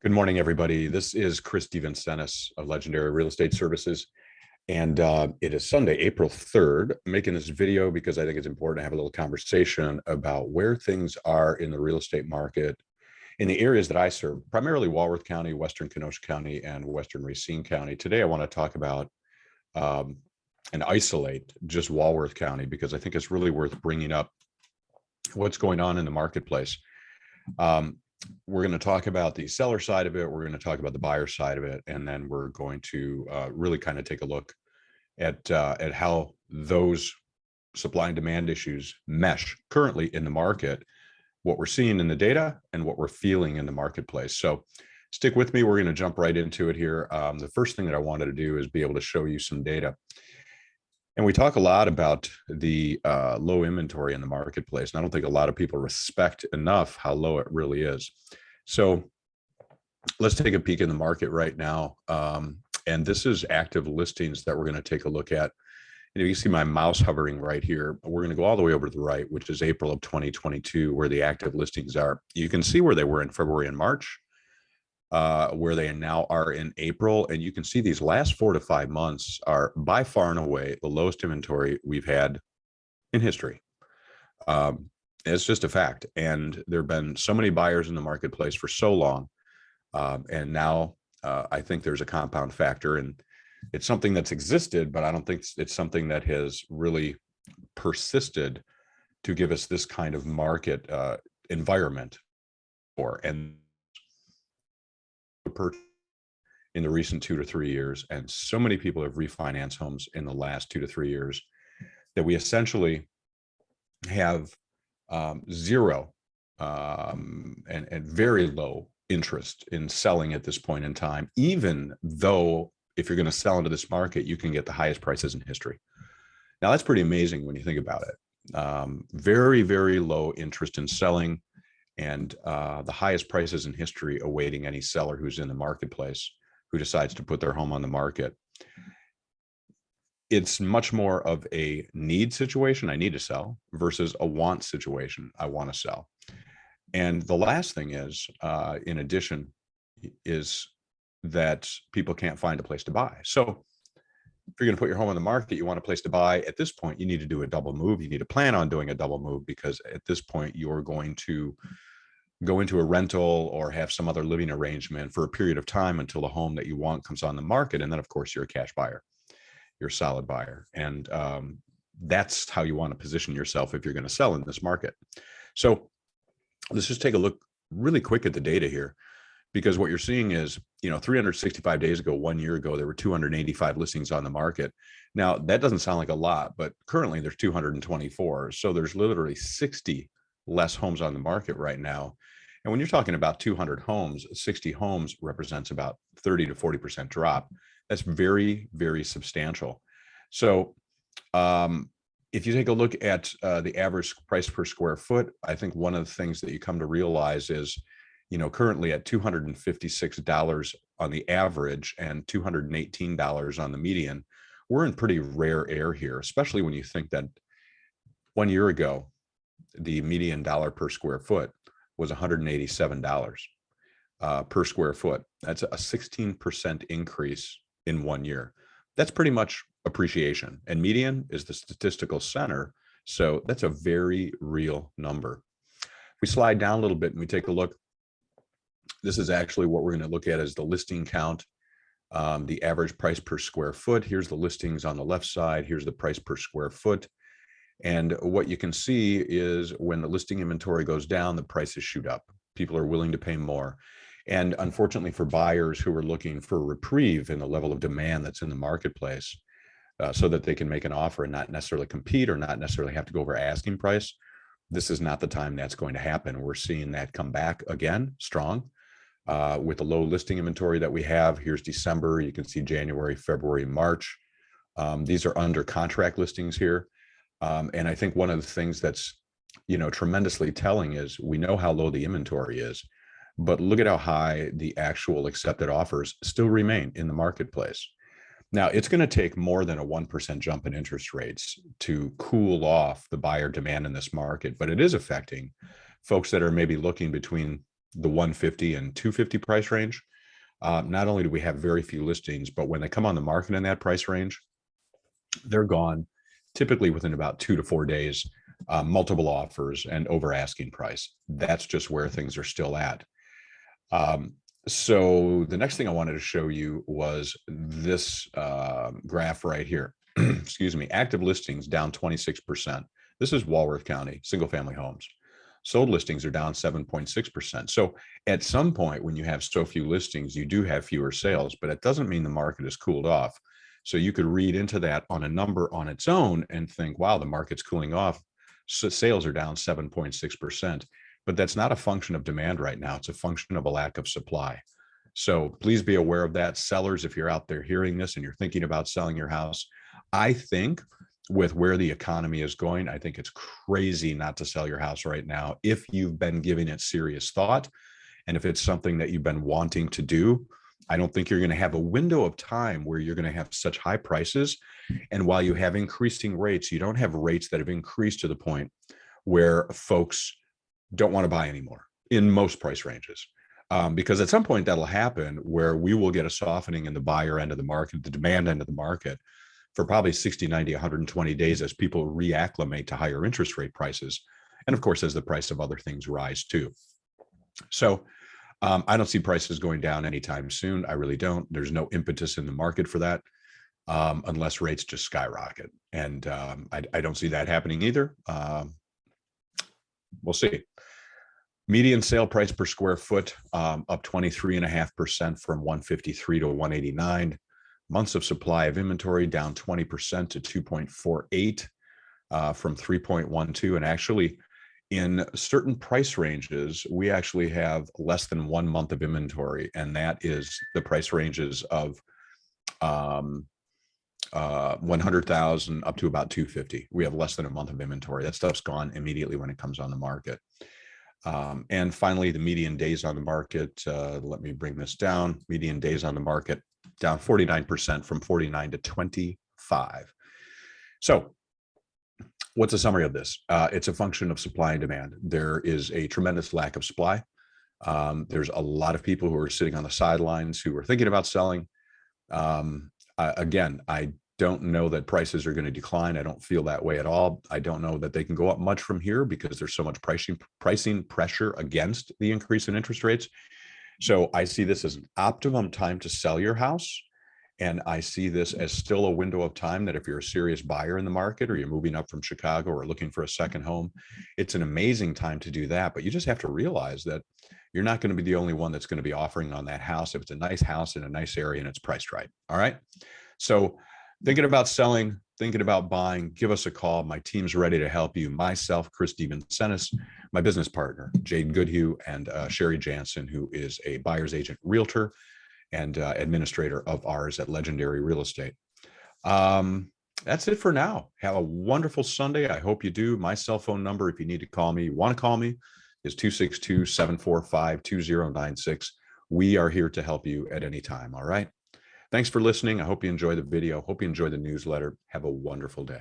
Good morning, everybody. This is Chris DeVincentis of Legendary Real Estate Services, and it is Sunday, April 3rd. I'm making this video because I think it's important to have a little conversation about where things are in the real estate market in the areas that I serve, primarily Walworth County, Western Kenosha County, and Western Racine County. Today, I want to talk about um, and isolate just Walworth County because I think it's really worth bringing up what's going on in the marketplace. Um, we're going to talk about the seller side of it. We're going to talk about the buyer side of it, and then we're going to really kind of take a look at how those supply and demand issues mesh currently in the market, what we're seeing in the data, and what we're feeling in the marketplace. So, stick with me. We're going to jump right into it here. The first thing that I wanted to do is be able to show you some data. And we talk a lot about the low inventory in the marketplace. And I don't think a lot of people respect enough how low it really is. So let's take a peek in the market right now. And this is active listings that we're going to take a look at. And if you see my mouse hovering right here, we're going to go all the way over to the right, which is April of 2022, where the active listings are. You can see where they were in February and March. Where they now are in April. And you can see these last 4 to 5 months are by far and away the lowest inventory we've had in history. It's just a fact. And there have been so many buyers in the marketplace for so long. And now I think there's a compound factor, and it's something that's existed, but I don't think it's something that has really persisted to give us this kind of market environment and in the recent 2 to 3 years. And so many people have refinanced homes in the last 2 to 3 years that we essentially have zero and very low interest in selling at this point in time, even though if you're going to sell into this market, you can get the highest prices in history. Now, that's pretty amazing when you think about it. Very, very low interest in selling, and the highest prices in history awaiting any seller who's in the marketplace who decides to put their home on the market. It's much more of a need situation, I need to sell, versus a want situation, I want to sell. And the last thing is, in addition, is that people can't find a place to buy. So if you're going to put your home on the market, you want a place to buy. At this point, you need to do a double move. You need to plan on doing a double move, because at this point, you're going to go into a rental or have some other living arrangement for a period of time until the home that you want comes on the market. And then, of course, you're a cash buyer, you're a solid buyer. And that's how you want to position yourself if you're going to sell in this market. So let's just take a look really quick at the data here, because what you're seeing is, 365 days ago, 1 year ago, there were 285 listings on the market. Now, that doesn't sound like a lot, but currently there's 224. So there's literally 60 less homes on the market right now. And when you're talking about 200 homes, 60 homes represents about 30 to 40% drop. That's very, very substantial. So if you take a look at the average price per square foot, I think one of the things that you come to realize is, currently at $256 on the average and $218 on the median, we're in pretty rare air here, especially when you think that 1 year ago, the median dollar per square foot was $187 per square foot. That's a 16% increase in 1 year. That's pretty much appreciation. And median is the statistical center. So that's a very real number. If we slide down a little bit and we take a look, this is actually what we're going to look at as the listing count, the average price per square foot. Here's the listings on the left side. Here's the price per square foot. And what you can see is when the listing inventory goes down, the prices shoot up. People are willing to pay more. And unfortunately for buyers who are looking for a reprieve in the level of demand that's in the marketplace, so that they can make an offer and not necessarily compete or not necessarily have to go over asking price, this is not the time that's going to happen. We're seeing that come back again, strong, with the low listing inventory that we have. Here's December. You can see January, February, March. These are under contract listings here. And I think one of the things that's, tremendously telling is we know how low the inventory is, but look at how high the actual accepted offers still remain in the marketplace. Now, it's going to take more than a 1% jump in interest rates to cool off the buyer demand in this market, but it is affecting folks that are maybe looking between the 150 and 250 price range. Not only do we have very few listings, but when they come on the market in that price range, they're gone typically within about 2 to 4 days, multiple offers and over asking price. That's just where things are still at. So the next thing I wanted to show you was this graph right here. Excuse me, active listings down 26%. This is Walworth County, single family homes. Sold listings are down 7.6%. So at some point when you have so few listings, you do have fewer sales, but it doesn't mean the market has cooled off. So you could read into that on a number on its own and think, wow, the market's cooling off. So sales are down 7.6%, but that's not a function of demand right now. It's a function of a lack of supply. So please be aware of that. Sellers, if you're out there hearing this and you're thinking about selling your house, I think with where the economy is going, I think it's crazy not to sell your house right now if you've been giving it serious thought. And if it's something that you've been wanting to do, I don't think you're going to have a window of time where you're going to have such high prices. And while you have increasing rates, you don't have rates that have increased to the point where folks don't want to buy anymore in most price ranges. Because at some point that'll happen where we will get a softening in the buyer end of the market, the demand end of the market, for probably 60, 90, 120 days as people reacclimate to higher interest rate prices. And of course, as the price of other things rise too. So I don't see prices going down anytime soon. I really don't. There's no impetus in the market for that unless rates just skyrocket. And I don't see that happening either. We'll see. Median sale price per square foot up 23.5% from 153 to 189. Months of supply of inventory down 20% to 2.48 from 3.12. And actually, in certain price ranges, we actually have less than 1 month of inventory, and that is the price ranges of 100,000 up to about 250. We have less than a month of inventory. That stuff's gone immediately when it comes on the market. And finally, the median days on the market. Let me bring this down. Median days on the market down 49% from 49 to 25. So what's a summary of this? It's a function of supply and demand. There is a tremendous lack of supply. There's a lot of people who are sitting on the sidelines who are thinking about selling. Again, I don't know that prices are going to decline. I don't feel that way at all. I don't know that they can go up much from here because there's so much pricing pressure against the increase in interest rates. So I see this as an optimum time to sell your house. And I see this as still a window of time that if you're a serious buyer in the market or you're moving up from Chicago or looking for a second home, it's an amazing time to do that. But you just have to realize that you're not going to be the only one that's going to be offering on that house if it's a nice house in a nice area and it's priced right. All right. So thinking about selling, thinking about buying, give us a call. My team's ready to help you. Myself, Chris DeVincentis, my business partner, Jade Goodhue, and Sherry Jansen, who is a buyer's agent realtor and administrator of ours at Legendary Real Estate. That's it for now. Have a wonderful Sunday. I hope you do. My cell phone number, if you need to call me, want to call me, is 262-745-2096. We are here to help you at any time. All right. Thanks for listening. I hope you enjoy the video. Hope you enjoy the newsletter. Have a wonderful day.